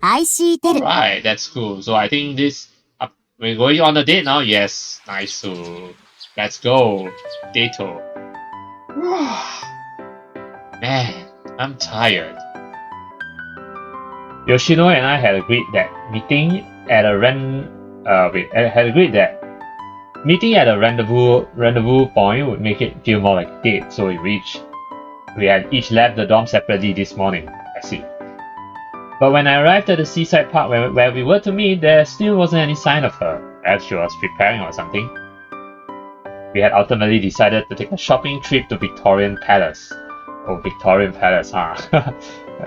IxShe Tell. Alright, that's cool. So I think this... we're going on a date now? Yes. Nice. So let's go. Dato. Man, I'm tired. Yoshino and I had agreed that meeting at a rendezvous point would make it feel more like a date, so we had each left the dorm separately this morning. I see. But when I arrived at the seaside park where we were to meet, there still wasn't any sign of her. Perhaps she was preparing or something. We had ultimately decided to take a shopping trip to Victorian Palace. Oh, Victorian Palace, huh?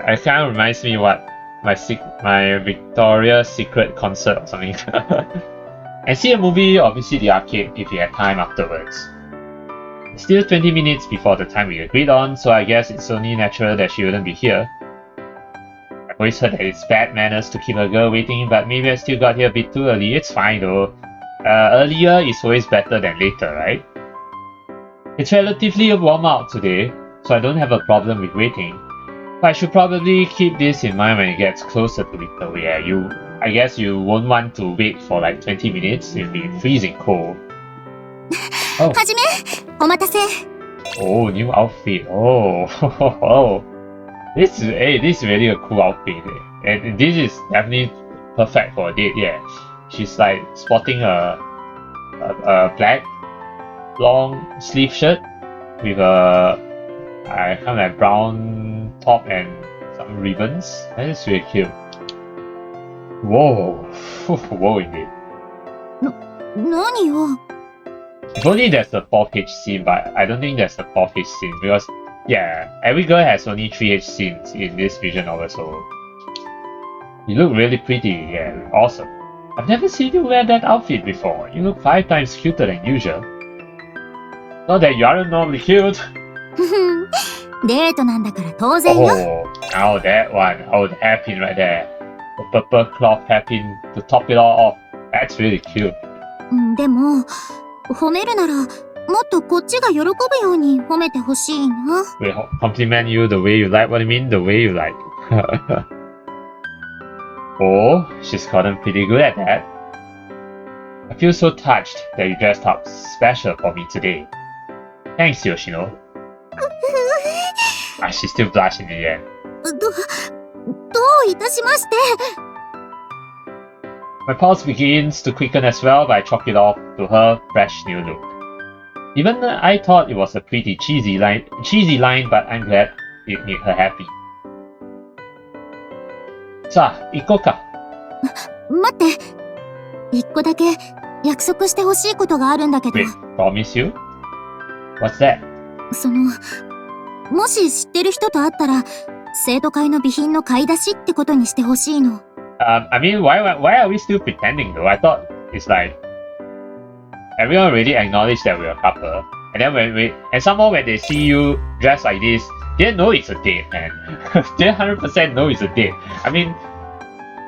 It kind of reminds me what my Victoria's Secret concert or something. And see a movie or visit the arcade if we had time afterwards. It's still 20 minutes before the time we agreed on, so I guess it's only natural that she wouldn't be here. I've always heard that it's bad manners to keep a girl waiting, but maybe I still got here a bit too early. It's fine though. Earlier is always better than later, right? It's relatively warm out today, so I don't have a problem with waiting. But I should probably keep this in mind when it gets closer to winter. Yeah, I guess you won't want to wait for like 20 minutes. It'll be freezing cold. Oh. Hajime, omatase. Oh, new outfit. Oh, this is really a cool outfit. And this is definitely perfect for a date. Yeah, she's like sporting a black long sleeve shirt with a kind of like brown top and some ribbons. That is really cute. Whoa, whoa indeed. Nani yo? If only there's a 4th H scene, but I don't think there's a 4th H scene because, yeah, every girl has only 3 H scenes in this visual novel, so... You look really pretty, yeah, awesome. I've never seen you wear that outfit before. You look 5 times cuter than usual. Not that you aren't normally cute. デートなんだから当然よ。 Oh, now that one. Oh, the hairpin right there. The purple cloth hairpin to top it all off. That's really cute. でも、褒めるなら、もっとこっちが喜ぶように褒めてほしいな。Wait, compliment you the way you like? What do you mean the way you like? Oh, she's gotten pretty good at that. I feel so touched that you dressed up special for me today. Thanks, Yoshino. She's still blushing in the end. どういたしまして。 My pulse begins to quicken as well, but I chalk it off to her fresh new look. Even I thought it was a pretty cheesy line, but I'm glad it made her happy. さあ、行こうか。待って。一個だけ約束してほしいことがあるんだけど。Wait, promise you? What's that? もし知ってる人と会ったら、生徒会の備品の買い出しってことにしてほしいの。I mean, why are we still pretending though? I thought it's like everyone already acknowledged that we're a couple, and then and somehow when they see you dressed like this, they know it's a date, man. They 100% know it's a date. I mean,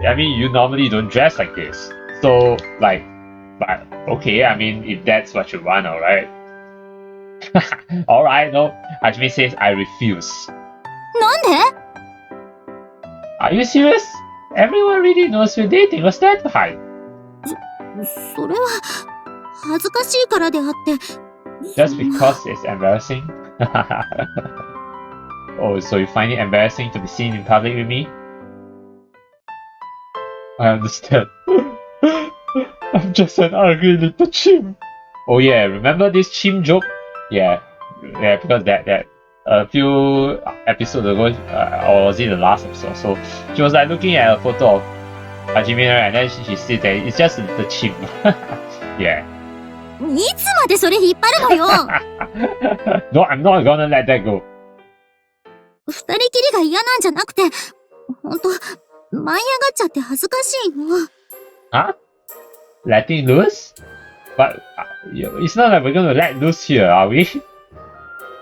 you normally don't dress like this, so like, but okay. I mean, if that's what you want, alright. Alright, no. Hajime says I refuse. なんで? Are you serious? Everyone really knows we're dating. What's that to hide? それは恥ずかしいからであって。 Just because it's embarrassing? Oh, so you find it embarrassing to be seen in public with me? I understand. I'm just an ugly little chimp. Oh yeah, remember this chimp joke? Yeah, because that a few episodes ago, or was it the last episode? So she was like looking at a photo of Hajime and then she said that it's just the chimp. Yeah. いつまでそれ引っ張るのよ。 No, I'm not gonna let that go. 二人きりが嫌なんじゃなくて、ほんと、舞い上がっちゃって恥ずかしいの。 Huh? Letting loose? But it's not like we're gonna let loose here, are we?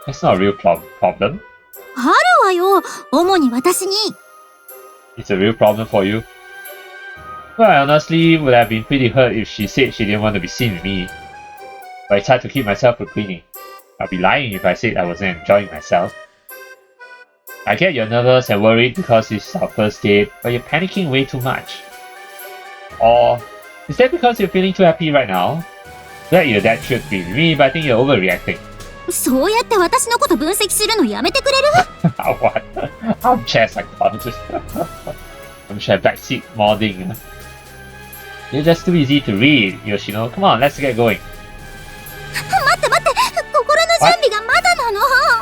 That's not a real problem. あるわよ、主に私に。 It's a real problem for you. Well, I honestly would have been pretty hurt if she said she didn't want to be seen with me. But it's hard to keep myself from cleaning. I'd be lying if I said I wasn't enjoying myself. I get you're nervous and worried because it's our first date, but you're panicking way too much. Or is that because you're feeling too happy right now? That your dad should be me, but I think you're overreacting. そうやって私のこと分析するのやめてくれる？ What? Armchair psychologist. Armchair backseat modding. You're just too easy to read, Yoshino. Come on, let's get going. 待って待って、心の準備がまだなの。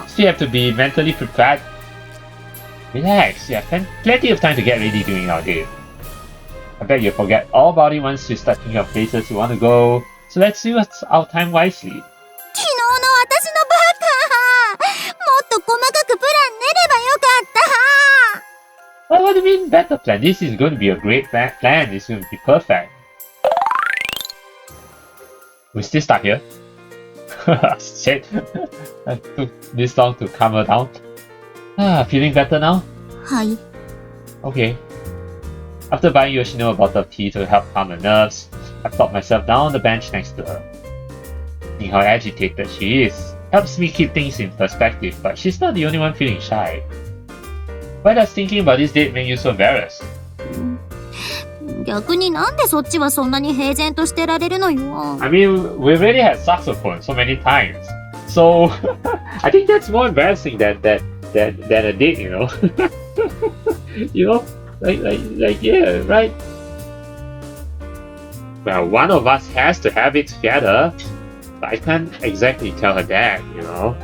So you have to be mentally prepared. Relax, you have plenty of time to get ready during our date. I bet you'll forget all about it once you start thinking of places you want to go. So let's use our time wisely. 昨日の私のバカ。もっと細かくプラン練ればよかった。 What do you mean better plan? This is going to be a great plan. It's going to be perfect. We still stuck here? Shit. I took this long to calm her down. Feeling better now? はい。 Okay. After buying Yoshino a bottle of tea to help calm her nerves, I plopped myself down on the bench next to her. Seeing how agitated she is helps me keep things in perspective, but she's not the only one feeling shy. Why does thinking about this date make you so embarrassed? 逆になんでそっちはそんなに平然としてられるのよ。 I mean, we've already had saxophone so many times. So, I think that's more embarrassing than a date, you know? You know? Like, yeah, right? Well, one of us has to have it together. But I can't exactly tell her that, you know?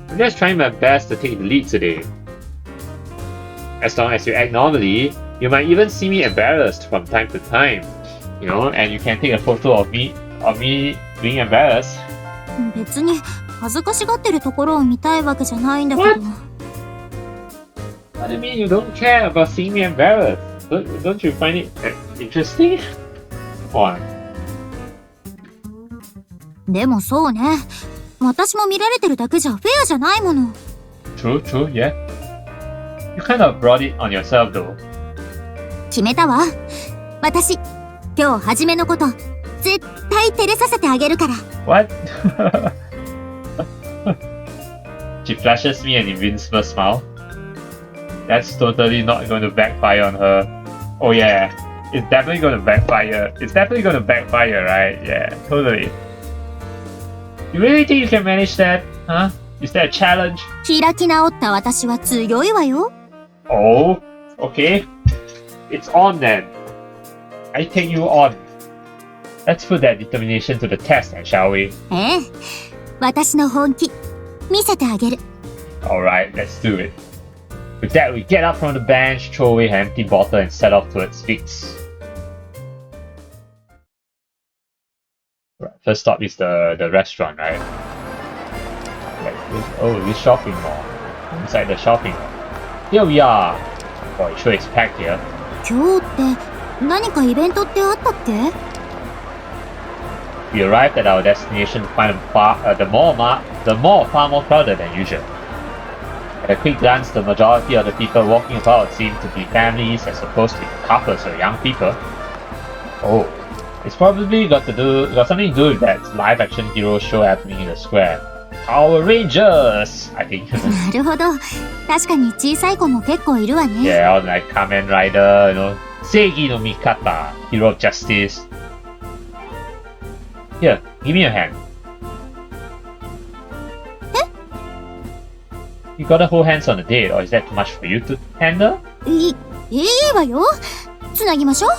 I'm just trying my best to take the lead today. As long as you act normally, you might even see me embarrassed from time to time, you know, and you can take a photo of me being embarrassed. 別に恥ずかしがってるところを見たいわけじゃないんだけど。What do you mean you don't care about seeing me embarrassed? Don't you find it interesting? Come on. でもそうね。私も見られてるだけじゃフェアじゃないもの。True, yeah. You kind of brought it on yourself though. 決めたわ。私、今日はじめのこと、絶対照れさせてあげるから。What? She flashes me an invincible smile. That's totally not going to backfire on her. Oh yeah, it's definitely going to backfire. It's definitely going to backfire, right? Yeah, totally. You really think you can manage that? Huh? Is that a challenge? 開き直った私は強いわよ。Oh, okay. It's on then. I take you on. Let's put that determination to the test then, shall we? ええ、私の本気、見せてあげる。Alright, let's do it. With that, we get up from the bench, throw away her empty bottle, and set off towards Vix. Right, first stop is the restaurant, right? This shopping mall. Inside the shopping mall. Here we are. Boy, sure it's packed here. 今日って何かイベントってあったっけ？ We arrived at our destination to find the mall far more crowded than usual. At a quick glance, the majority of the people walking about seem to be families as opposed to couples or young people. Oh, it's probably got something to do with that live action hero show happening in the square. Power Rangers, I think. なるほど。確かに小さい子も結構いるわね。Yeah, or like Kamen Rider, you know, Seigi no Mikata, Hero of Justice. Here, give me your hand. You gotta hold hands on the date, or is that too much for you to handle? いいわよ。つなぎましょう。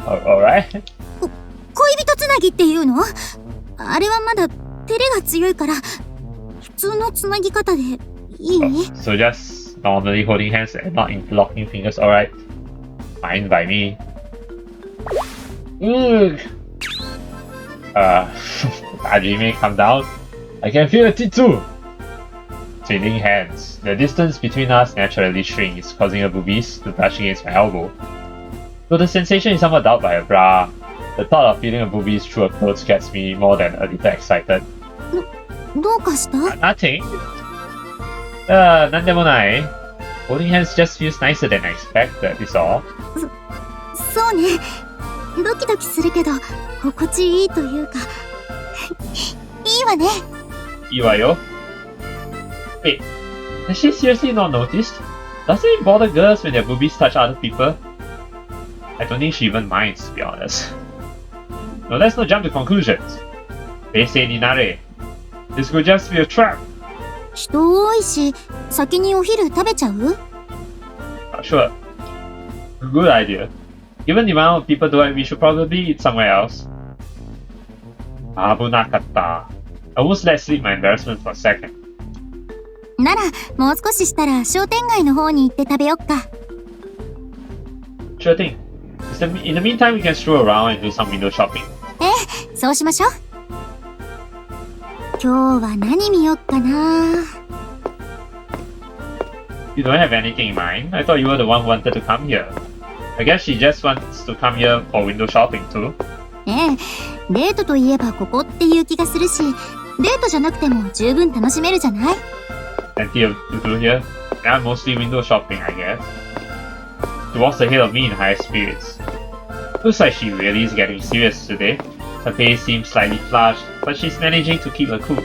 Alright. 恋人つなぎっていうの？あれはまだ照れが強いから、普通のつなぎ方でいい？ So just normally holding hands and not interlocking fingers, alright. Fine by me. Ugh. Hajime, calm down. I can feel it too. Twinning hands. The distance between us naturally shrinks, causing her boobies to brush against my elbow. Though the sensation is somewhat dulled by her bra, the thought of feeling her boobies through her clothes gets me more than a little excited. どうかした？ Nothing. なんでもない。Holding hands just feels nicer than I expected, is all. そうね。ドキドキするけど、心地いいというか。いいわね。いいわよ。Wait, Has she seriously not noticed? Doesn't it bother girls when their boobies touch other people? I don't think she even minds, to be honest. No, let's not jump to conclusions. They say Ninare. This could just be a trap. 人多いし、先にお昼食べちゃう？ Sure. Good idea. Given the amount of people doing it, we should probably eat somewhere else. Abunakata. I almost let slip my embarrassment for a second. なら、もう少ししたら商店街の方に行って食べよっか。Sure thing. In the meantime, we can stroll around and do some window shopping. そうしましょう。今日は何見よっかな。You don't have anything in mind? I thought you were the one who wanted to come here. I guess she just wants to come here for window shopping too. デートといえばここっていう気がするし、デートじゃなくても十分楽しめるじゃない？ Plenty to do here. Yeah, mostly window shopping, I guess. She walks ahead of me in high spirits. Looks like she really is getting serious today. Her face seems slightly flushed, but she's managing to keep her cool.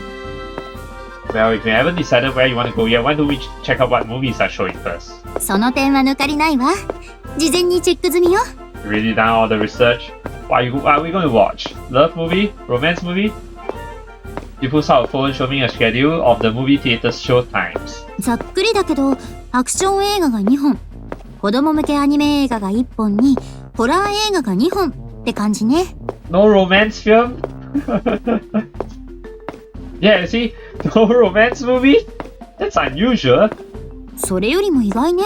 Well, if you haven't decided where you want to go yet, why don't we check out what movies are showing first? その点は抜かりないわ。事前にチェック済みよ。You really done all the research? What are we going to watch? Love movie? Romance movie? She pulls out a phone showing a schedule of the movie theater's show times. ざっくりだけど、アクション映画が2本、子供向けアニメ映画が1本に、ホラー映画が2本って感じね。No romance film? Yeah, you see? No romance movie? That's unusual. それよりも意外ね。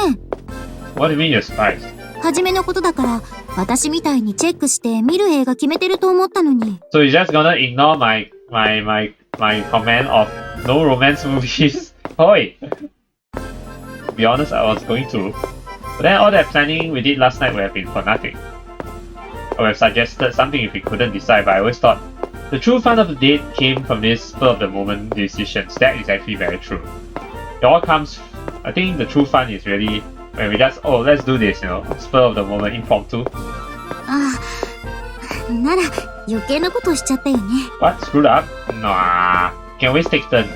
What do you mean you're surprised? 初めのことだから、私みたいにチェックして見る映画決めてると思ったのに。So you're just gonna ignore my comment of no romance movies? Hoi! To be honest, I was going to. But then all that planning we did last night would have been for nothing. I would have suggested something if we couldn't decide, but I always thought the true fun of the date came from these spur-of-the-moment decisions. That is actually very true. It all comes... I think the true fun is really when we just, oh, let's do this, you know, spur-of-the-moment, impromptu. ああ、なら余計なことしちゃったよね。What? Screwed up? Nah. Can always take turns.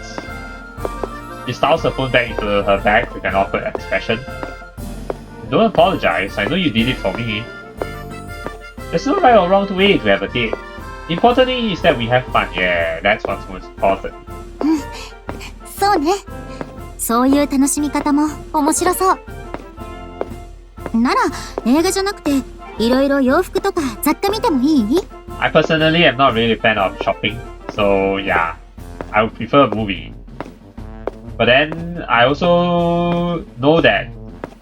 She styles her phone back into her bag with an awkward expression. Don't apologize, I know you did it for me. There's no right or wrong way to have a date. The important thing is that we have fun, yeah, that's what's most important. そうね。そういう楽しみ方も面白そう。なら映画じゃなくていろいろ洋服とか雑貨見てもいい？ I personally am not really a fan of shopping, so yeah, I would prefer a movie. But then I also know that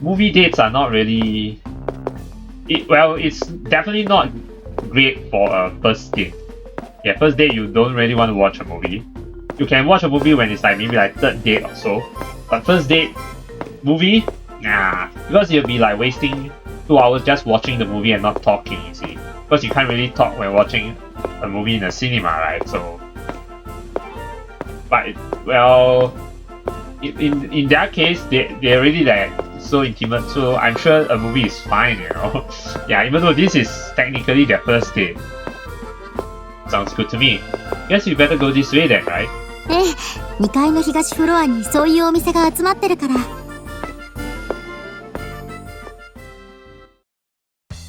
movie dates are not really... it's definitely not great for a first date. Yeah, first date you don't really want to watch a movie. You can watch a movie when it's like maybe like third date or so. But first date movie, nah, because you'll be like wasting 2 hours just watching the movie and not talking, you see. Because you can't really talk when watching a movie in a cinema, right? So, but well, in their case, they're really like so intimate. So I'm sure a movie is fine, you know. Yeah, even though this is technically their first date. Sounds good to me. Guess we better go this way then, right? 2階の東フロアにそういうお店が集まってるから。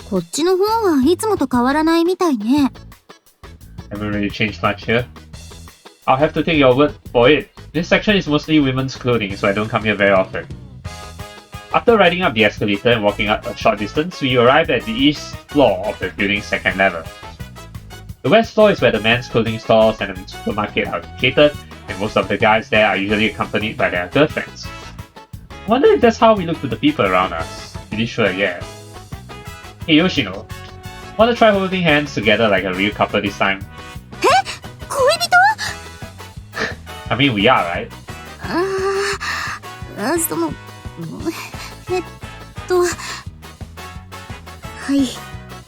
こっちの方はいつもと変わらないみたいね。Haven't really changed much here. I'll have to take your word for it. This section is mostly women's clothing, so I don't come here very often. After riding up the escalator and walking up a short distance, we arrived at the east floor of the building's second level. The west floor is where the men's clothing stores and the supermarket are located, and most of the guys there are usually accompanied by their girlfriends. I wonder if that's how we look to the people around us. Pretty sure, yeah. Hey Yoshino, wanna try holding hands together like a real couple this time? 恋人？ I mean, we are, right? その、はい。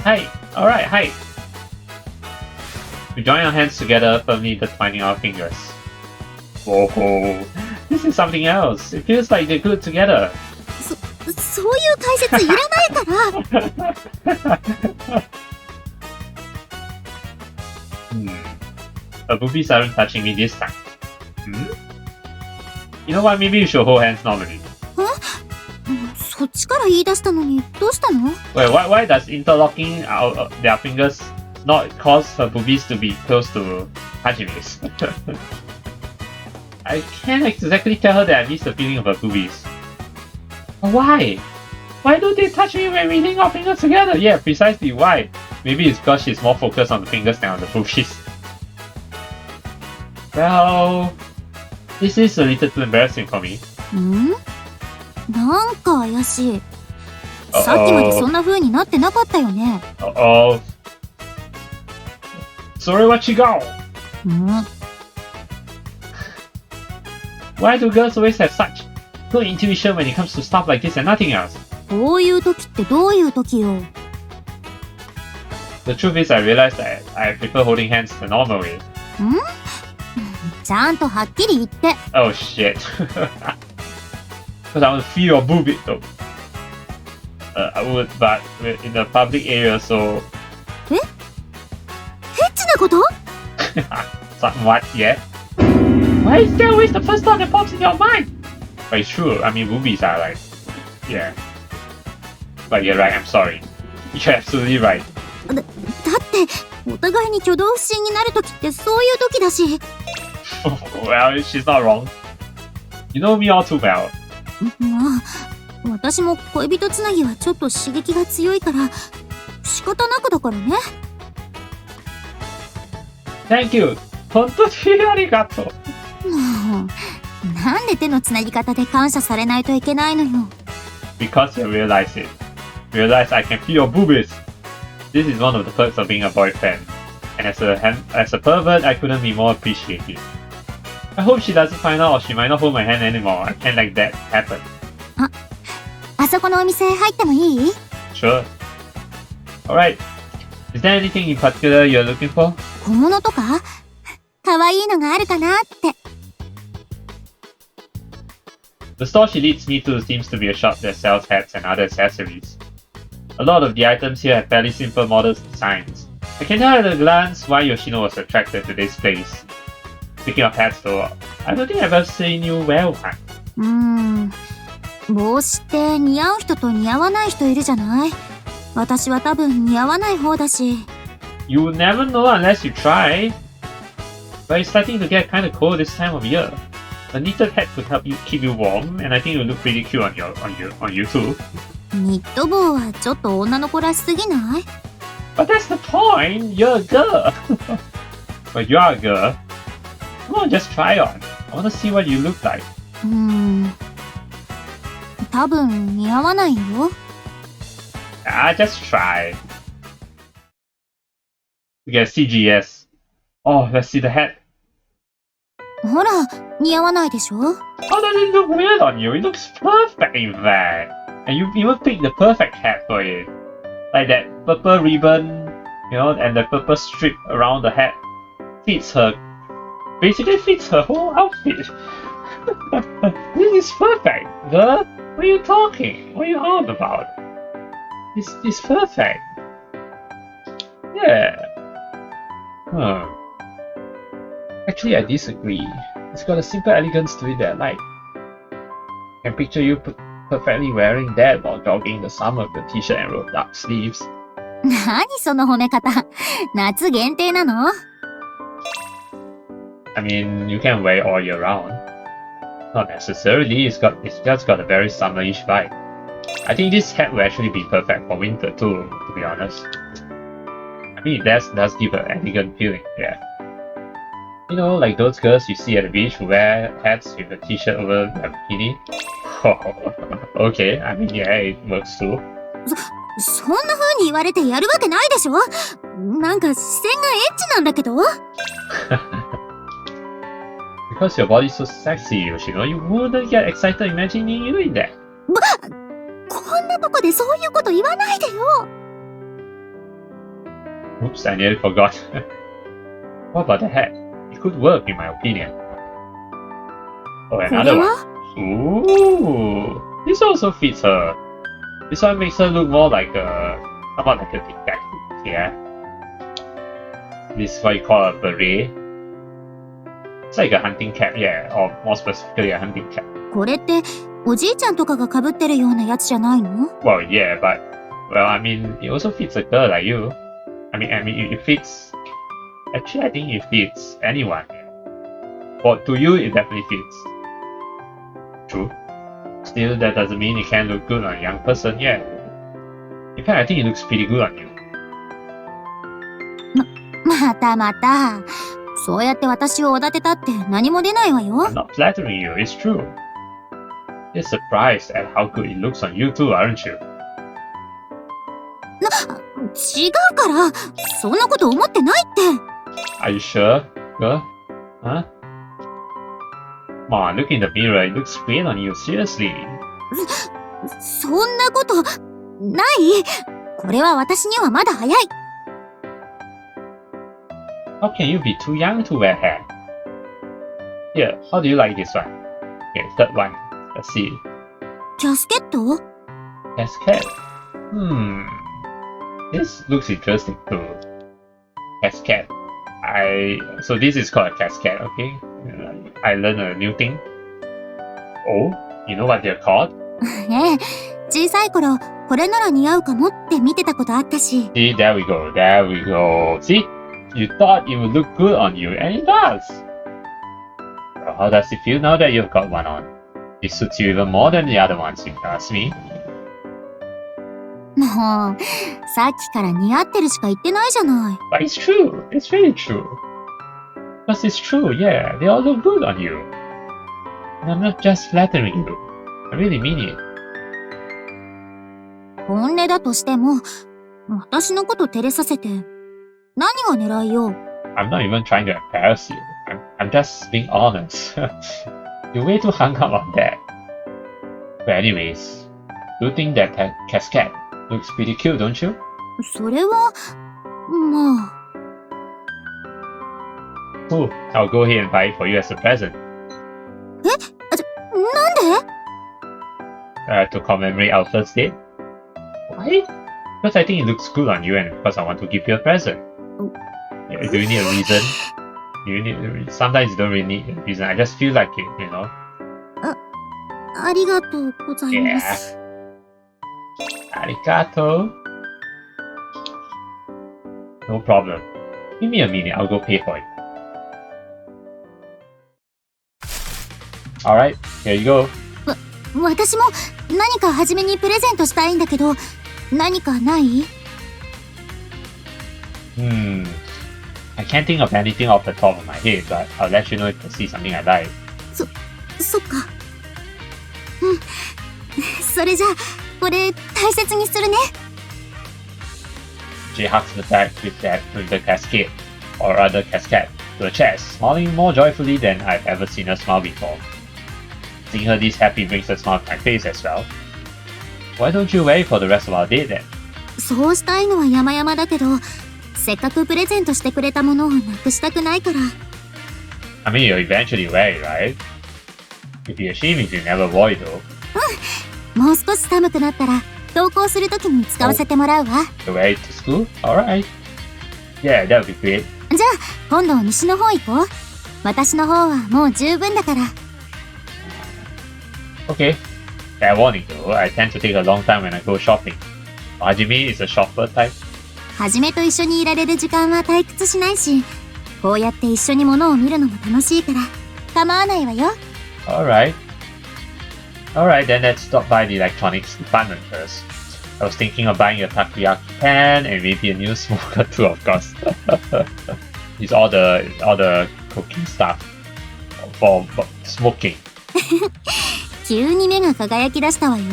Hi, alright, hi. We join our hands together, firmly intertwining our fingers. Whoa, this is something else. It feels like they're good together. そういう解説いらないから。Her boobies aren't touching me this time. You know what? Maybe you should hold hands normally. そっちから言い出したのに、どうしたの？ Wait, why does interlocking their fingers not cause her boobies to be close to Hajime's? I can't exactly tell her that I miss the feeling of her boobies. Why? Why don't they touch me when we link our fingers together? Yeah, precisely why. Maybe it's because she's more focused on the fingers than on the boobies. Well, this is a little too embarrassing for me. なんか怪しい。さっきまでそんな風になってなかったよね。Uh-oh. Sorry, what you got? Why do girls always have such good intuition when it comes to stuff like this and nothing else? こういう時ってどういう時よ？ The truth is I realized that I prefer holding hands the normal way. ちゃんとはっきり言って。Oh shit. Because I want to feel your boobie though. I would, but in the public area, so... エッチなこと？ Somewhat, yeah. Why is that always the first thought that pops in your mind? But it's true, I mean, boobies are like... Yeah. But you're right, I'm sorry. You're absolutely right. だって、お互いに挙動不審になる時ってそういう時だし。Well, she's not wrong. You know me all too well. まあ、私も恋人つなぎはちょっと刺激が強いから仕方なくだからね。Thank you. 本当にありがとう。なんで手のつなぎ方で感謝されないといけないのよ。Because you realize it. Realize I can feel your boobies. This is one of the perks of being a boyfriend. And as a pervert, I couldn't be more appreciative. I hope she doesn't find out or she might not hold my hand anymore. I can't let that happen. あそこのお店入ってもいい？ Sure. Alright. Is there anything in particular you're looking for? 小物とか？可愛いのがあるかなって。The store she leads me to seems to be a shop that sells hats and other accessories. A lot of the items here have fairly simple modest designs. I can tell at a glance why Yoshino was attracted to this place. Speaking of hats though, I don't think I've ever seen you wear one. 帽子って似合う人と似合わない人いるじゃない？私は多分似合わない方だし。You will never know unless you try. But it's starting to get kind of cold this time of year. A knitted hat could help you keep you warm, and I think it would look pretty cute on you too. ニット帽はちょっと女の子らしすぎない？ But that's the point. You're a girl. But you are a girl. Come on, just try on. I want to see what you look like. 多分似合わないよ。Just try. We get CGS. Oh, let's see the hat. ほら、似合わないでしょ？ How does it look weird on you? It looks perfect in fact. And you even picked the perfect hat for it. Like that purple ribbon, you know, and the purple strip around the hat fits her. Basically fits her whole outfit. This is perfect, girl. What are you talking? What are you on about? It's perfect. Yeah. Actually, I disagree. It's got a simple elegance to it that I like. I can picture you perfectly wearing that while jogging in the summer with a t-shirt and rolled up sleeves. 何その褒め方？夏限定なの？ I mean, you can wear it all year round. Not necessarily, it's just got a very summerish vibe. I think this hat will actually be perfect for winter too, to be honest. I mean, it does give an elegant feeling, yeah. You know, like those girls you see at the beach who wear hats with a t-shirt over their bikini. Okay, I mean, yeah, it works too. そんな風に言われてやるわけないでしょ？なんか視線がエッチなんだけど。Because your body's so sexy, Yoshino, you wouldn't get excited imagining you doing that. こんなとこでそういうこと言わないでよ。Oops, I nearly forgot. What about the hat? It could work, in my opinion. Oh, another one. Ooh, this also fits her. This one makes her look more like somewhat like a detective, yeah. This is what you call a beret. It's like a hunting cap, yeah, or more specifically a hunting cap. これって、おじいちゃんとかが被ってるようなやつじゃないの？ Well, yeah, but, well, I mean, it also fits a girl like you. I mean, it fits, actually, I think it fits anyone. But to you, it definitely fits. True. Still, that doesn't mean it can't look good on a young person, yeah. In fact, I think it looks pretty good on you. またまた。そうやって私をおだてたって何も出ないわよ。I'm not flattering you, it's true. You're surprised at how good it looks on you too, aren't you? 違うから、そんなこと思ってないって。Are you sure, girl? Huh? Come on, look in the mirror, it looks great on you, seriously. そんなこと、ない。これは私にはまだ早い。How can you be too young to wear hair? Here, how do you like this one? Okay, third one. Let's see. キャスケット？ Cascade. This looks interesting too. Cascade. So this is called a cascade, okay? I learned a new thing. Oh, you know what they're called? ええ、小さい頃、これなら似合うかもって見てたことあったし。See, there we go, there we go. See? You thought it would look good on you, and it does. So how does it feel now that you've got one on? It suits you even more than the other ones, if you ask me. もう、さっきから似合ってるしか言ってないじゃない。But it's true, it's really true. Because it's true, yeah, they all look good on you. And I'm not just flattering you. I really mean it. 本音だとしても、私のこと照れさせて、何が狙いよ。I'm not even trying to embarrass you. I'm just being honest. You're way too hung up on that. But anyways, do you think that cascade looks pretty cute, don't you? それは、まあ。Cool, I'll go ahead and buy it for you as a present. なんで？ To commemorate our first date. Why? Because I think it looks good on you and because I want to give you a present. Yeah, do you need a reason? Sometimes you don't really need a reason. I just feel like it, you know? ありがとうございます。Arigato. No problem. Give me a minute, I'll go pay for it. Alright, here you go. 私も何か初めにプレゼントしたいんだけど、何かない？ I can't think of anything off the top of my head, but I'll let you know if I see something I like. そっか。それじゃあ、これ大切にするね。She hugs the bag with the cascade, or rather cascade, to her chest, smiling more joyfully than I've ever seen her smile before. Seeing her this happy brings a smile to my face as well. Why don't you wear it for the rest of our date then? そうしたいのは山々だけど、せっかくプレゼントしてくれたものをなくしたくないから。I mean, you'll eventually wear it, right? It'd be a shame if you never wore it though. もう少し寒くなったら、登校するときに使わせてもらうわ。To wear it to school? Alright. Yeah, that would be great. じゃあ、今度西の方行こう。私の方はもう十分だから。Okay. Fair warning though, I tend to take a long time when I go shopping. Hajime is a shopper type. はじめと一緒にいられる時間は退屈しないし、こうやって一緒に物を見るのも楽しいから、構わないわよ。Alright. Alright, then let's stop by the electronics department first. I was thinking of buying a takoyaki pan and maybe a new smoker too, of course. It's all the cooking stuff for smoking. 急に目が輝き出したわよ。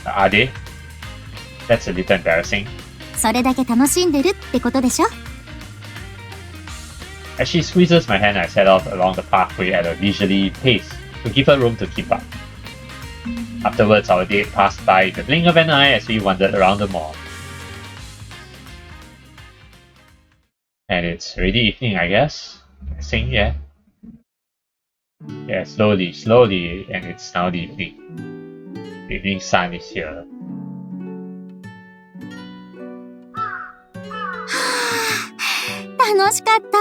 Are they? That's a little embarrassing. それだけ楽しんでるってことでしょ。As she squeezes my hand, I set off along the pathway at a leisurely pace to give her room to keep up. Afterwards, our date passed by the blink of an eye as we wandered around the mall. And it's already evening, I guess. I think, yeah. Yeah, slowly, and it's now the evening. The evening sun is here. 楽しかった。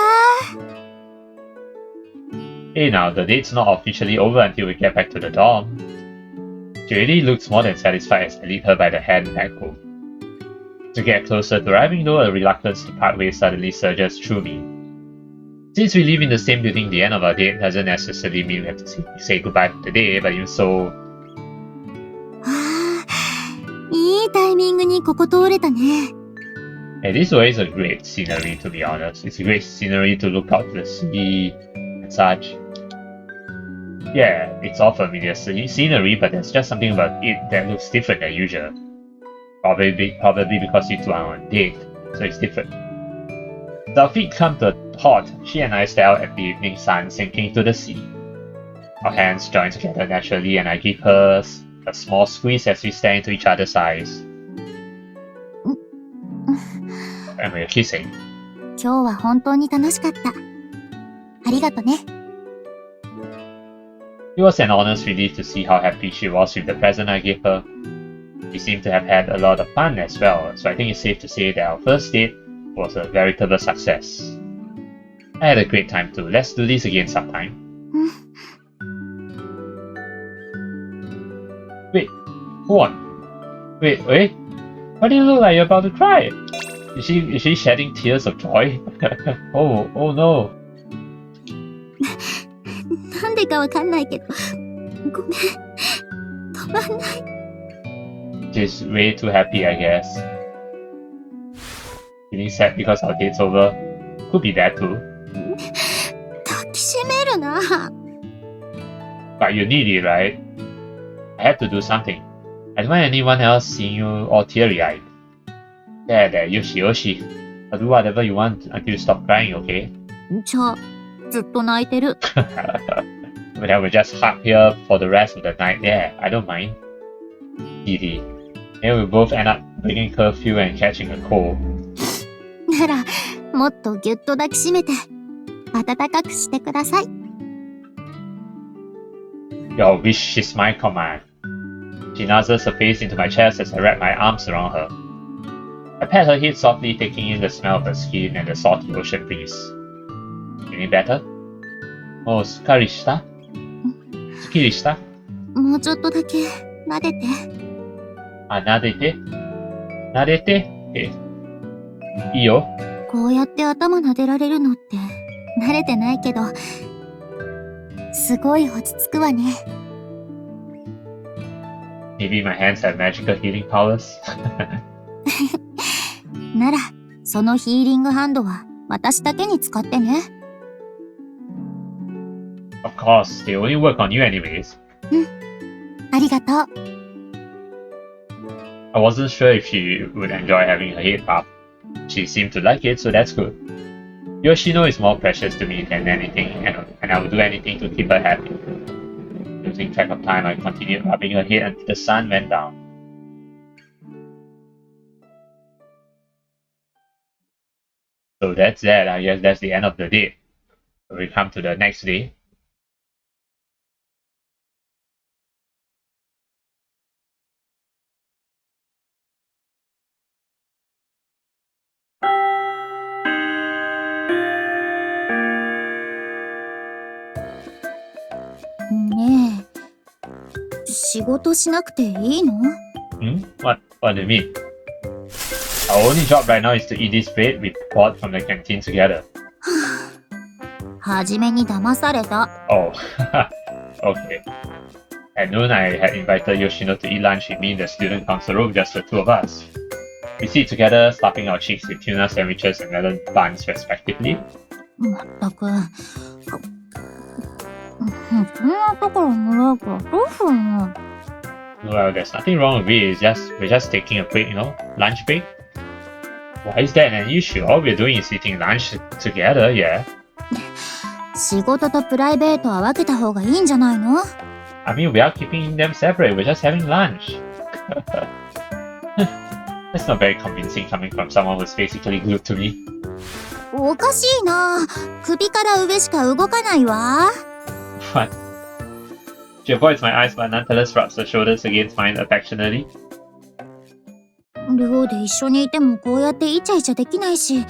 Hey now, the date's not officially over until we get back to the dorm. She already looks more than satisfied as I lead her by the hand back home. To get closer to arriving though, a reluctance to part ways suddenly surges through me. Since we live in the same building, the end of our date doesn't necessarily mean we have to say goodbye for the day, but even so... いいタイミングにここ通れたね。Hey, this way is a great scenery to be honest. It's a great scenery to look out to the sea and such. Yeah, it's all familiar scenery, but there's just something about it that looks different than usual. Probably because you two are on a date, so it's different. As our feet come to a halt, she and I stare out at the evening sun sinking to the sea. Our hands join together naturally and I give her a small squeeze as we stare into each other's eyes. And we're kissing. 今日は本当に楽しかった。ありがとね。It was an honest relief to see how happy she was with the present I gave her. We seemed to have had a lot of fun as well, so I think it's safe to say that our first date was a veritable success. I had a great time too. Let's do this again sometime. Wait, hold on. Wait. Why do you look like you're about to cry? Is she shedding tears of joy? Oh no. なんでかわかんないけど、ごめん。止まんない。She's way too happy, I guess. Feeling sad because our date's over. Could be that too. 抱きしめるな。But you need it, right? I have to do something. I don't want anyone else seeing you all teary-eyed. There, Yoshi. I'll do whatever you want until you stop crying, okay? じゃあ、ずっと泣いてる。But then we'll just hug here for the rest of the night. Yeah, I don't mind. Easy. Then we'll both end up breaking curfew and catching a cold. なら、もっとぎゅっと抱きしめて、暖かくしてください。Your wish is my command. She nuzzles her face into my chest as I wrap my arms around her. I pat her head softly, taking in the smell of her skin and the salty ocean breeze. Feeling better? Oh, すっきりした?もうちょっとだけ、撫でて。あ、撫でていいよ。こうやって頭撫でられるのって、慣れてないけど、すごい落ち着くわね。Maybe my hands have magical healing powers? なら、そのヒーリングハンドは私だけに使ってね。Of course, they only work on you anyways. ありがとう。I wasn't sure if she would enjoy having her head popped. She seemed to like it, so that's good. Yoshino is more precious to me than anything, and I would do anything to keep her happy. Losing track of time, I continued rubbing her head until the sun went down. So that's that. I guess that's the end of the day. We come to the next day.ねえ、仕事しなくていいの？ What do you mean? Our only job right now is to eat this bread we bought from the canteen together. はじめに騙された。Oh, okay. At noon, I had invited Yoshino to eat lunch with me in the student council room, just the two of us. We sit together, stuffing our cheeks with tuna sandwiches and melon buns, respectively. まったく。こんなところにいるからどうするの？ Well, there's nothing wrong with it. We're just taking a break, lunch break. Why is that an issue? All we're doing is eating lunch together, yeah. 仕事とプライベートは分けた方がいいんじゃないの？ I mean, we are keeping them separate. We're just having lunch. That's not very convincing coming from someone who's basically glued to me. おかしいな。首から上しか動かないわ。What? She avoids my eyes but nonetheless rubs her shoulders against mine affectionately. 寮で一緒にいてもこうやってイチャイチャできないし、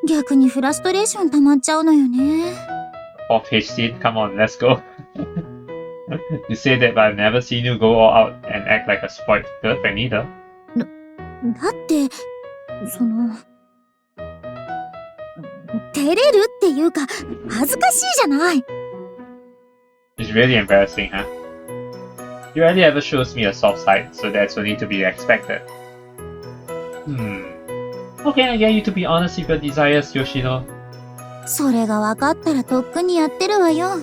逆にフラストレーション溜まっちゃうのよね。4-page scene. Come on, let's go. You say that, but I've never seen you go all out and act like a spoiled girlfriend either. だって、照れるっていうか、恥ずかしいじゃない。It's really embarrassing, huh? You rarely ever shows me a soft side, so that's only to be expected. How can I get you to be honest with your desires, Yoshino? それが分かったらとっくにやってるわよ。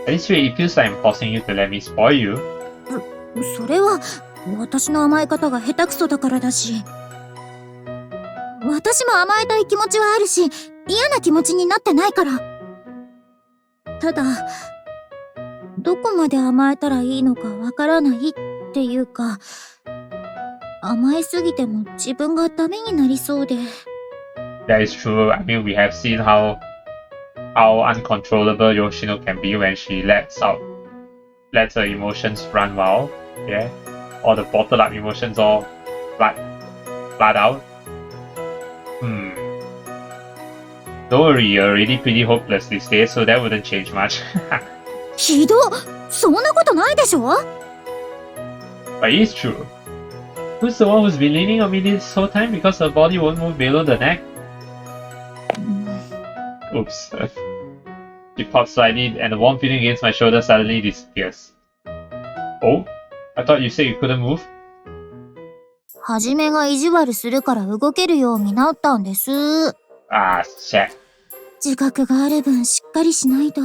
At this rate, it feels like I'm forcing you to let me spoil you. それは、私の甘え方が下手くそだからだし。私も甘えたい気持ちはあるし、嫌な気持ちになってないから。ただ、どこまで甘えたらいいのかわからないっていうか、甘えすぎても自分がダメになりそうで。That is true. I mean, we have seen how uncontrollable Yoshino can be when she lets her emotions run wild. Yeah, all the bottled up emotions all flood out. Don't worry, you're already pretty hopeless these days, so that wouldn't change much. ひどっ、そんなことないでしょ？ But it's true. Who's the one who's been leaning on me this whole time because her body won't move below the neck? Oops. She pops slightly and the warm feeling against my shoulder suddenly disappears. Oh? I thought you said you couldn't move? はじめが意地悪するから動けるようになったんです。Ah, shit. 自覚がある分しっかりしないと。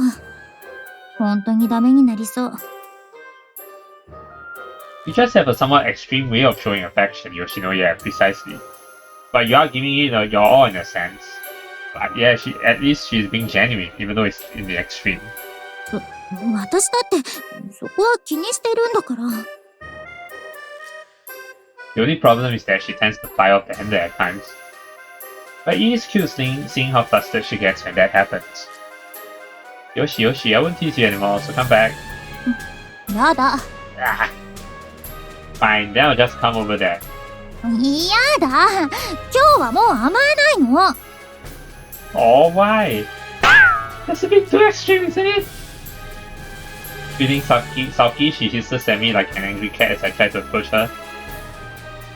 本当にダメになりそう。You just have a somewhat extreme way of showing affection, Yoshino, yeah, precisely. But you are giving it your all in a sense. But yeah, at least she's being genuine, even though it's in the extreme. 私だって、そこは気にしてるんだから。The only problem is that she tends to fly off the handle at times. But it is cute seeing how flustered she gets when that happens. Yoshi, I won't tease you anymore, so come back. やだ。Ah. Fine, then I'll just come over there. 嫌だ。今日はもう甘えないの。Oh, why? That's a bit too extreme, isn't it? Feeling sulky, she hisses at me like an angry cat as I try to approach her.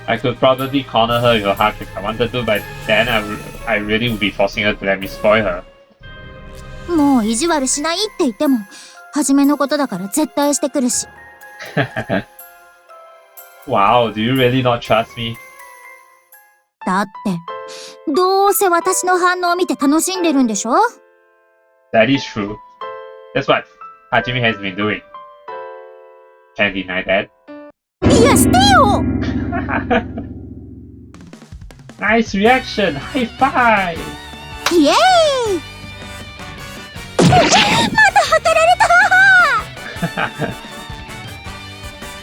I could probably corner her with a hug if I wanted to, but then I really would be forcing her to let me spoil her. もう意地悪しないって言っても、初めのことだから絶対してくるし。Wow, do you really not trust me? だって、どうせ私の反応を見て楽しんでるんでしょ？ That is true. That's what Hajime has been doing. Can't deny that. いや、してよNice reaction! High five! イエーイまた測られた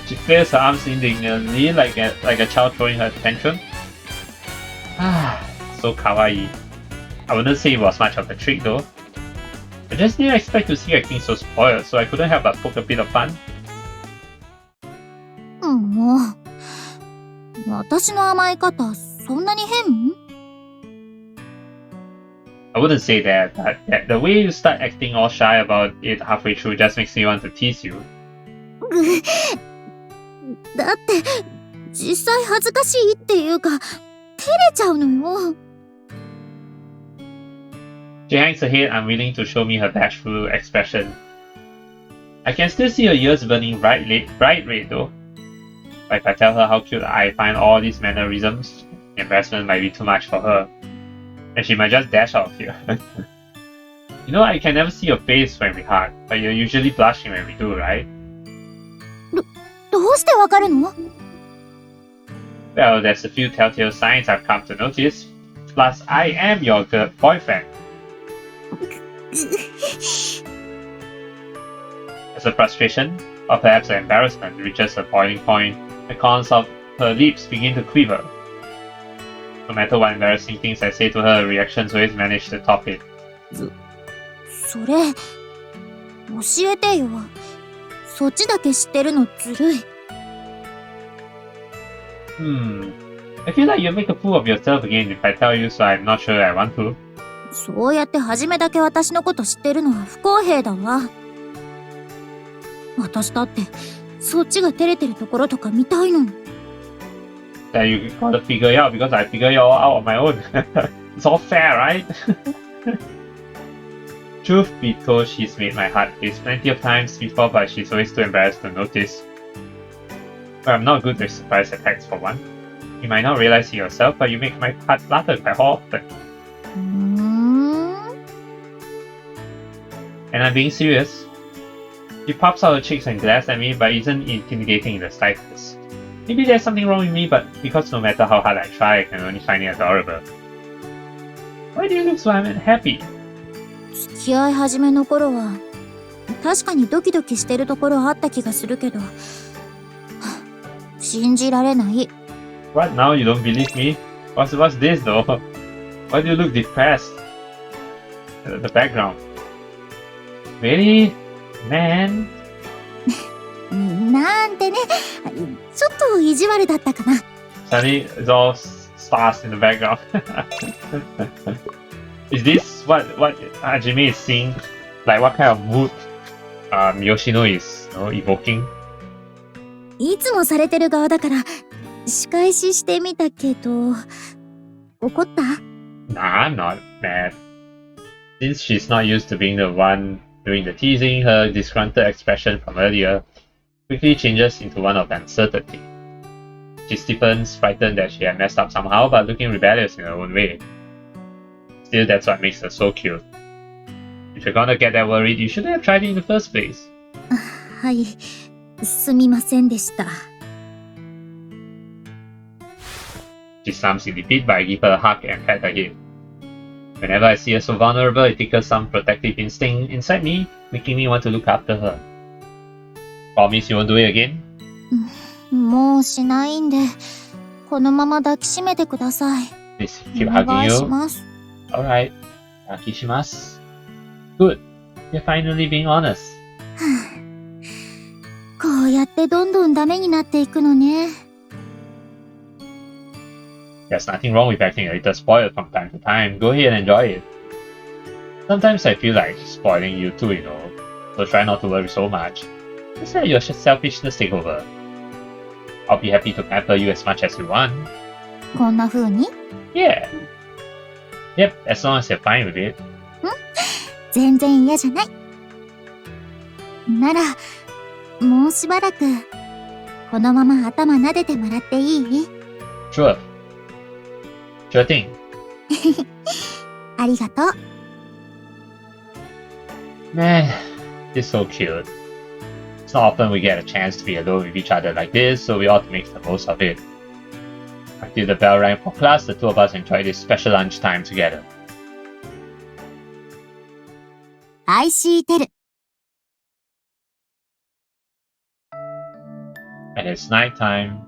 She flares her arms indignantly like a child throwing her tantrum. So kawaii. I wouldn't say it was much of a trick though. I just didn't expect to see her acting so spoiled, so I couldn't help but poke a bit of fun. もう、私の甘え方、そんなに変？ I wouldn't say that, but the way you start acting all shy about it halfway through just makes me want to tease you. だって、実際恥ずかしいっていうか、照れちゃうのよ。She hangs her head, unwilling to show me her bashful expression. I can still see her ears burning bright red though. But if I tell her how cute I find all these mannerisms, the embarrassment might be too much for her. And she might just dash out of here. You know, I can never see your face when we hug, but you're usually blushing when we do, right? どうしてわかるの？ Well, there's a few telltale signs I've come to notice. Plus, I am your boyfriend. As a frustration, or perhaps an embarrassment, reaches a boiling point, the corners of her lips begin to quiver. No matter what embarrassing things I say to her, her reactions always manage to top it. それ、教えてよ。そっちだけ知ってるのずるい。I feel like you'll make a fool of yourself again if I tell you, so I'm not sure I want to. そうやってはじめだけ私のこと知ってるのは不公平だわ。私だってそっちが照れてるところとか見たいのに。That you gotta figure it out because I figure it all out on my own. It's all fair, right? Truth be told, she's made my heart ache plenty of times before, but she's always too embarrassed to notice. But I'm not good with surprise attacks for one. You might not realize it yourself, but you make my heart flutter quite often. And I'm being serious. She pops out her cheeks and glares at me, but isn't intimidating in the slightest. Maybe there's something wrong with me, but because no matter how hard I try, I can only find it adorable. Why do you look so unhappy? 付き合い始めの頃は確かにドキドキしてるところあった気がするけど、信じられない。 What, now you don't believe me? What's this though? Why do you look depressed? The background. Really? Man? なんてね、ちょっと意地悪だったかな。 Suddenly it's all stars in the background. Is this what Hajime is seeing? Like what kind of mood Yoshino is evoking? いつもされてる側だから仕返ししてみたけど、怒った？ Nah, I'm not mad. Since she's not used to being the one doing the teasing, her disgruntled expression from earlier quickly changes into one of uncertainty. She stiffens, frightened that she had messed up somehow, but looking rebellious in her own way. Still, that's what makes her so cute. If you're gonna get that worried, you shouldn't have tried it in the first place. はい、すみませんでした。 She slumps in defeat, but I give her a hug and pat her head. Whenever I see her so vulnerable, it triggers some protective instinct inside me, making me want to look after her. Promise you won't do it again? もうしないんで、このまま抱きしめてください。 Please keep お hugging 願いし you. ます。 Alright. Nakishimasu. Good. You're finally being honest. こうやってどんどんダメになっていくのね。 There's nothing wrong with acting a little spoiled from time to time. Go ahead and enjoy it. Sometimes I feel like spoiling you too, so try not to worry so much. Just let your selfishness take over. I'll be happy to pamper you as much as you want. こんな風に？ Yeah. Yep, as long as you're fine with it. 全然嫌じゃない。なら、もうしばらく、このまま頭撫でてもらっていい？ Sure. Sure thing. ありがとう。 Man, this is so cute. It's not often we get a chance to be alone with each other like this, so we ought to make the most of it. Until the bell rang for class, the two of us enjoyed this special lunchtime together. IxShe Tell. And it's nighttime.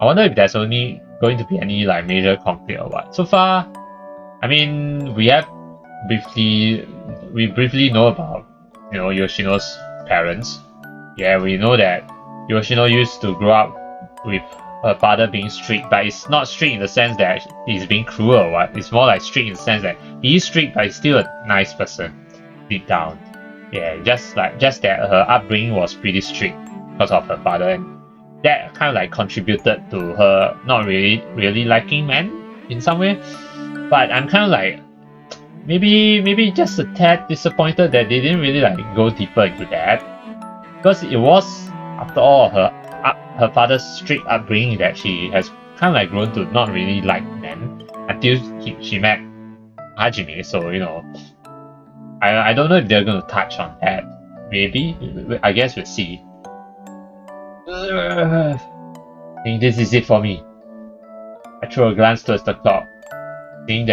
I wonder if there's only going to be any major conflict or what. So far, I mean, we briefly know about Yoshino's parents. Yeah, we know that Yoshino used to grow up with her father being strict, but it's not strict in the sense that he's being cruel or what. It's more like strict in the sense that he's strict, but he's still a nice person deep down. Yeah, just that her upbringing was pretty strict because of her father, and that kind of contributed to her not really liking men in some way. But I'm kind of maybe just a tad disappointed that they didn't really go deeper into that, because it was, after all, her father's strict upbringing that she has kind of grown to not really like men until she met Hajime. So I don't know if they're going to touch on that. Maybe, I guess we'll see. I think this is it for me. I threw a glance towards the clock, seeing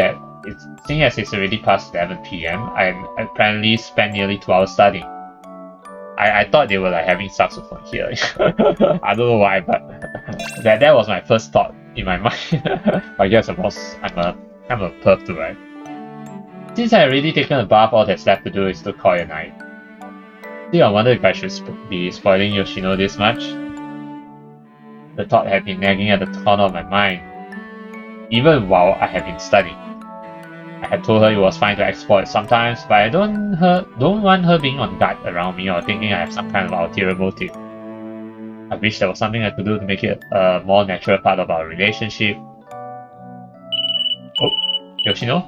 as it's already past 11 PM, I apparently spent nearly 2 hours studying. I thought they were having saxophone here. I don't know why, but that was my first thought in my mind. I guess I'm a perv too, right? Since I already taken a bath, all that's left to do is to call it a night. Still, I wonder if I should be spoiling Yoshino this much. The thought had been nagging at the corner of my mind, even while I have been studying. I had told her it was fine to exploit sometimes, but I don't want her being on guard around me or thinking I have some kind of ulterior motive. I wish there was something I could do to make it a more natural part of our relationship. Oh, Yoshino?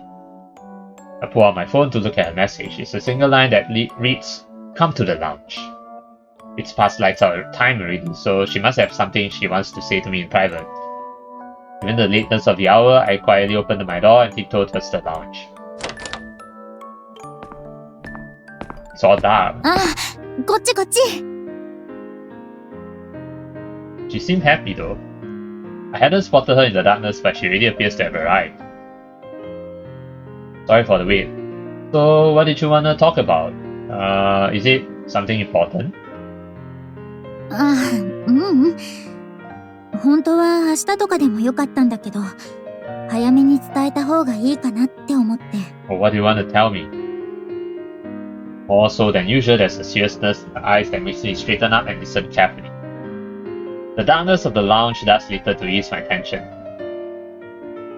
I pull out my phone to look at a message. It's a single line that reads, "Come to the lounge." It's past lights out time already, so she must have something she wants to say to me in private. Given the lateness of the hour, I quietly opened my door and tiptoed towards the lounge. It's all dark. こっちこっち She seemed happy though. I hadn't spotted her in the darkness, but she really appears to have arrived. Sorry for the wait. So, what did you want to talk about? Is it something important? 本当は明日とかでもよかったんだけど、早めに伝えた方がいいかなって思って。Or what do you want to tell me? More so than usual, there's a seriousness in her eyes that makes me straighten up and listen carefully. The darkness of the lounge does little to ease my tension.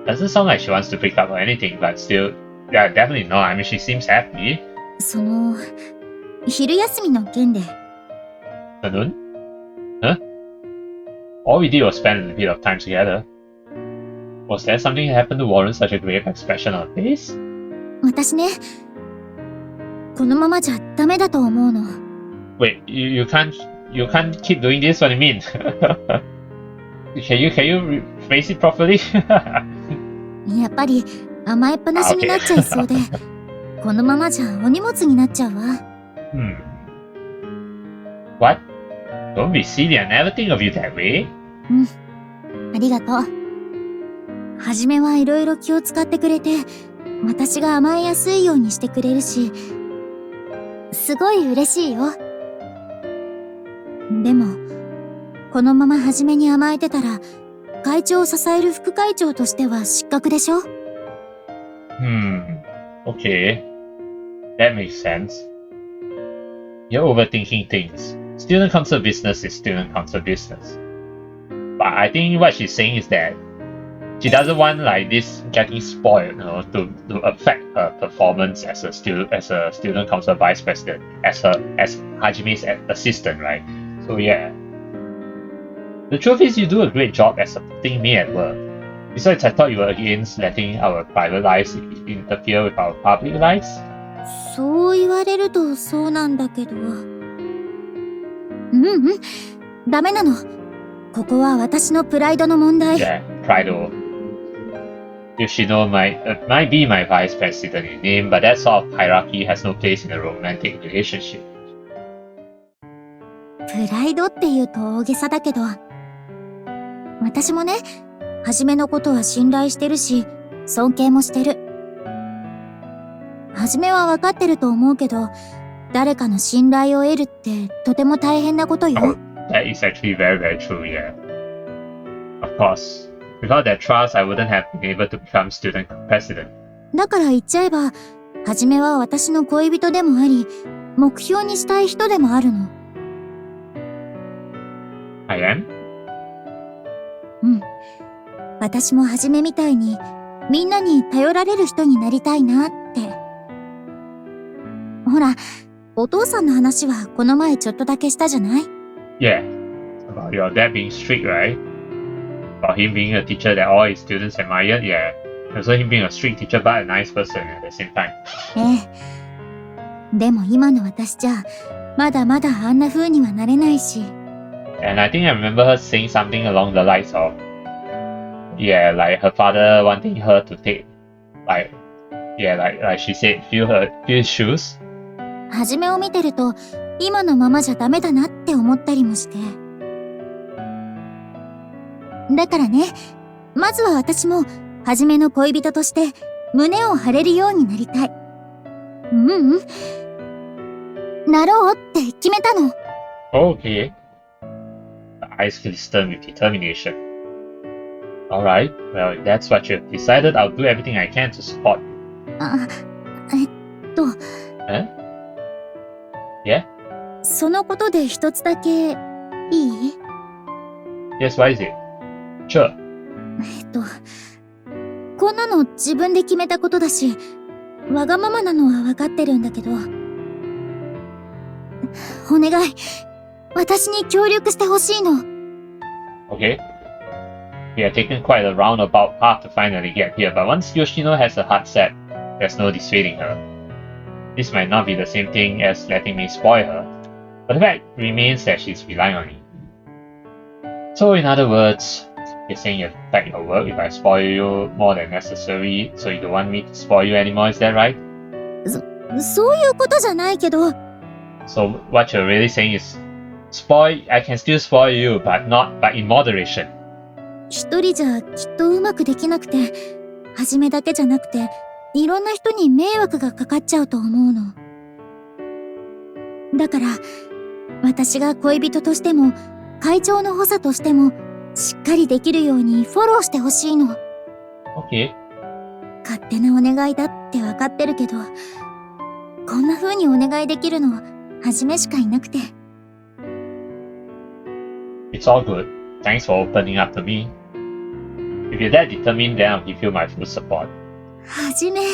Doesn't sound like she wants to break up or anything, but still, yeah, definitely not. I mean, she seems happy. 昼休みの件で。Afternoon? Huh? All we did was spend a bit of time together. Was there something that happened to warrant such a grave expression on her face? 私ね、このままじゃダメだと思うの。Wait, you can't keep doing this? What do you mean? Can you phrase it properly? やっぱり甘えっぱなしになっちゃいそうで、このままじゃお荷物になっちゃうわ。What? Don't be silly. I never think of you that way. ありがとう。はじめはいろいろ気を使ってくれて、私が甘えやすいようにしてくれるし、すごい嬉しいよ。でも、このままはじめに甘えてたら、会長を支える副会長としては失格でしょ？ Okay. That makes sense. You're overthinking things. Student council business is student council business. But I think what she's saying is that she doesn't want like this getting spoiled, to affect her performance as a student council vice president, as Hajime's assistant, right? So yeah. The truth is, you do a great job at supporting me at work. Besides, I thought you were against letting our private lives interfere with our public lives. そう言われるとそうなんだけど。ダメなの。ここは私のプライドの問題。Yeah, pride. Yoshino might be my vice president in name, but that sort of hierarchy has no place in a romantic relationship. プライドって言うと大げさだけど、私もね、はじめのことは信頼してるし、尊敬もしてる。はじめは分かってると思うけど、誰かの信頼を得るってとても大変なことよ。Oh, that is actually very, very true, yeah. Of course. Without that trust, I wouldn't have been able to become student president. だから言っちゃえば、はじめは私の恋人でもあり、目標にしたい人でもあるの。I am? 私もはじめみたいに、みんなに頼られる人になりたいなって。ほら、お父さんの話はこの前ちょっとだけしたじゃない？ Yeah. About your dad being strict, right? About him being a teacher that all his students admire, yeah. Also him being a strict teacher but a nice person at the same time. でも今の私じゃ、まだまだあんな風にはなれないし。And I think I remember her saying something along the lines of, yeah, like her father wanting her to take, like she said, fill shoes. はじめを見てると、今のままじゃダメだなって思ったりもして。だからね、まずは私も、はじめの恋人として、胸を張れるようになりたい。なろうって決めたの。Okay. The eyes glisten with determination. Alright, well, if that's what you've decided, I'll do everything I can to support you. Huh? Yeah? そのことで一つだけ、いい？ Yes, what is it? Sure. こんなの自分で決めたことだし、わがままなのはわかってるんだけど。お願い。私に協力してほしいの。Okay. We have taken quite a roundabout path to finally get here, but once Yoshino has a heart set, there's no dissuading her. This might not be the same thing as letting me spoil her, but the fact remains that she's relying on me. So in other words, you're saying you've packed your work if I spoil you more than necessary, so you don't want me to spoil you anymore, is that right? そういうことじゃないけど。 So what you're really saying is, I can still spoil you, but in moderation. 一人じゃきっとうまくできなくて、はじめだけじゃなくて、いろんな人に迷惑がかかっちゃうと思うの。だから、私が恋人としても、会長の補佐としても、しっかりできるようにフォローしてほしいの。Okay. 勝手なお願いだってわかってるけど、こんな風にお願いできるのは、はじめしかいなくて。It's all good. Thanks for opening up to me. If you're that determined, then I'll give you my full support. はじめ。あり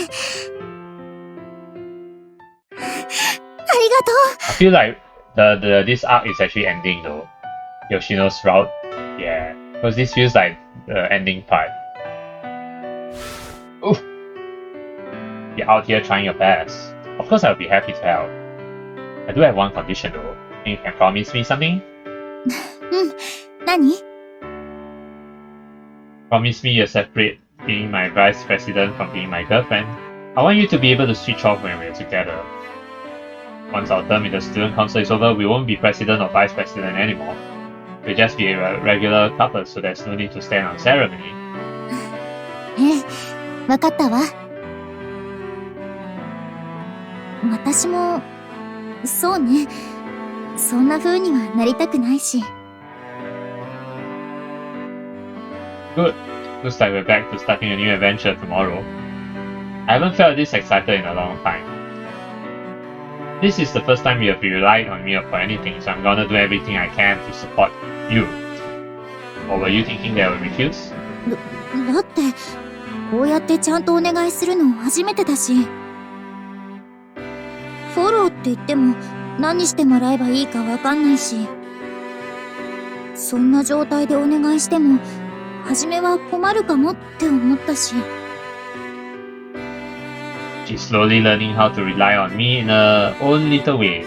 がとう。 I feel like this arc is actually ending though. Yoshino's route. Yeah. Because this feels like the ending part. Oof. You're out here trying your best. Of course I'll be happy to help. I do have one condition though. You can promise me something? 何? Promise me you'll separate being my vice president from being my girlfriend. I want you to be able to switch off when we're together. Once our term in the student council is over, we won't be president or vice president anymore. We'll just be a regular couple, so there's no need to stand on ceremony. わかったわ。私も、そうね。そんな風にはなりたくないし。Good. Looks like we're back to starting a new adventure tomorrow. I haven't felt this excited in a long time. This is the first time you have relied on me for anything, so I'm gonna do everything I can to support you. Or were you thinking that I would refuse? だって、こうやってちゃんとお願いするの初めてだし。フォローって言っても何してもらえばいいかわかんないし。そんな状態でお願いしても、初めは困るかもって思ったし。She's slowly learning how to rely on me in her own little way.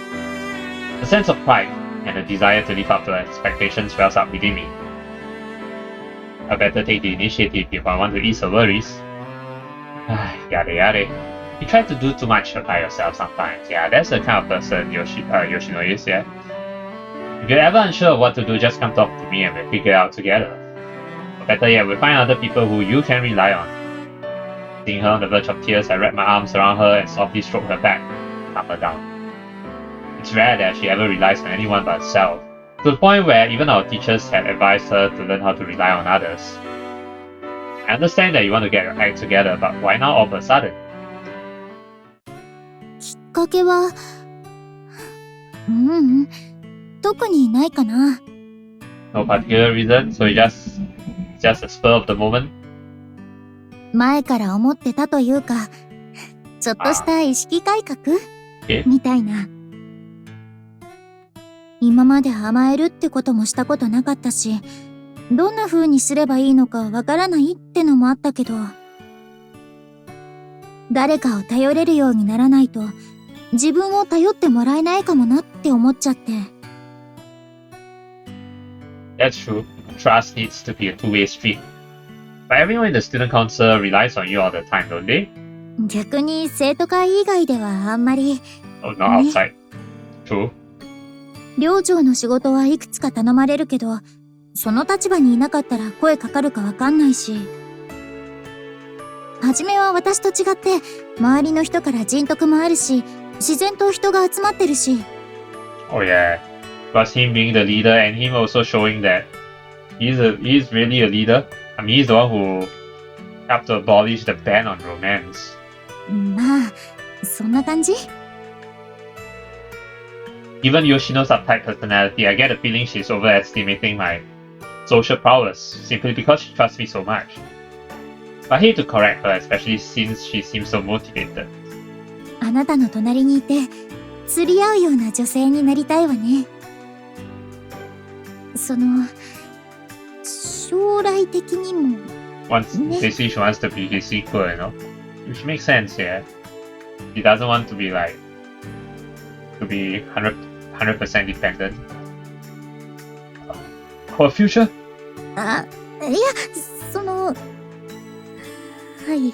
A sense of pride and a desire to live up to her expectations wells up within me. I better take the initiative if I want to ease her worries. Yada yada. You try to do too much by yourself sometimes. Yeah, that's the kind of person Yoshino is, yeah. If you're ever unsure of what to do, just come talk to me and we'll figure it out together. Or better yet, we'll find other people who you can rely on. Seeing her on the verge of tears, I wrap my arms around her and softly stroke her back, calm her down. It's rare that she ever relies on anyone but herself, to the point where even our teachers had advised her to learn how to rely on others. I understand that you want to get your act together, but why now all of a sudden? きっかけは、特にないかな。No particular reason, so it's just a spur of the moment? 前から思ってたというか、ちょっとした意識改革みたいな。今まで甘えるってこともしたことなかったし、どんな風にすればいいのかわからないってのもあったけど、誰かを頼れるようにならないと、自分を頼ってもらえないかもなって思っちゃって。That's true. Trust needs to be a two-way street. But everyone in the student council relies on you all the time, don't they? 逆に生徒会以外ではあんまり。Oh, not outside. True. 寮長の仕事はいくつか頼まれるけど、その立場にいなかったら声かかるかわかんないし。はじめは私と違って周りの人から人徳もあるし、自然と人が集まってるし。Oh yeah. Plus him being the leader and him also showing that he's really a leader. I mean, he's the one who helped to abolish the ban on romance. まあ、そんな感じ? Given Yoshino's uptight personality, I get the feeling she's overestimating my social prowess simply because she trusts me so much. I hate to correct her, especially since she seems so motivated. あなたの隣にいて、釣り合うような女性になりたいわね。将来的にも。Once basically she wants to be his equal, you know? Which makes sense, yeah. She doesn't want to be 100% dependent. For future? あ、いや、はい。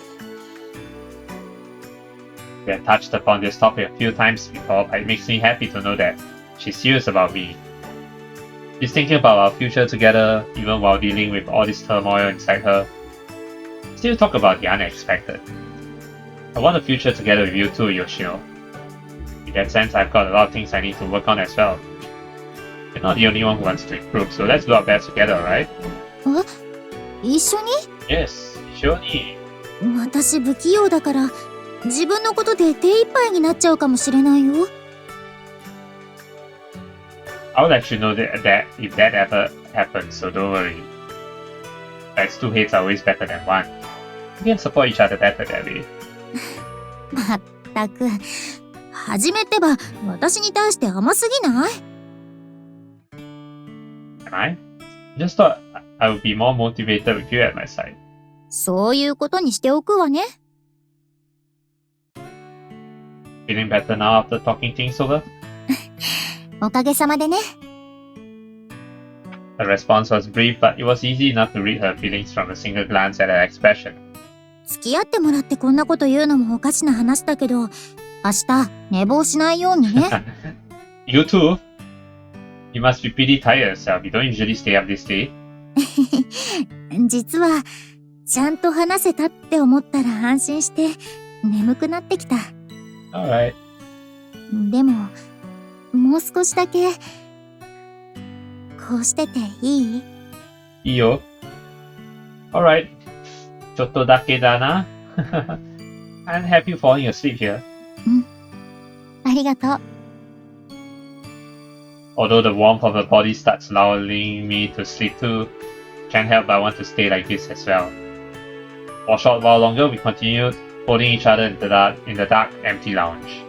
We have touched upon this topic a few times before, but it makes me happy to know that she's serious about me. She's thinking about our future together, even while dealing with all this turmoil inside her. Still talk about the unexpected. I want a future together with you too, Yoshino. In that sense, I've got a lot of things I need to work on as well. You're not the only one who wants to improve, so let's do our best together, alright? 一緒に？ Yes, surely. 私不器用だから、自分のことで手一杯になっちゃうかもしれないよ。I'll let you know that if that ever happens, so don't worry. Besides, two heads are always better than one. We can support each other better that way. まったく、はじめってば私に対して甘すぎない？ Am I? Just thought I would be more motivated with you at my side. そういうことにしておくわね。Feeling better now after talking things over? おかげさまでね。Her response was brief, but it was easy enough to read her feelings from a single glance at her expression. 付き合ってもらってこんなこと言うのもおかしな話だけど、明日寝坊しないようにね。You too? You must be pretty tired yourself. You don't usually stay up this late. 実は、ちゃんと話せたって思ったら安心して眠くなってきた。Alright. でも、もう少しだけ、こうしてていい？いいよ。Alright. ちょっとだけだな。I'm happy falling asleep here. ありがとう。Although the warmth of her body starts lulling me to sleep too, can't help but want to stay like this as well. For a short while longer, we continued holding each other in the dark, empty lounge.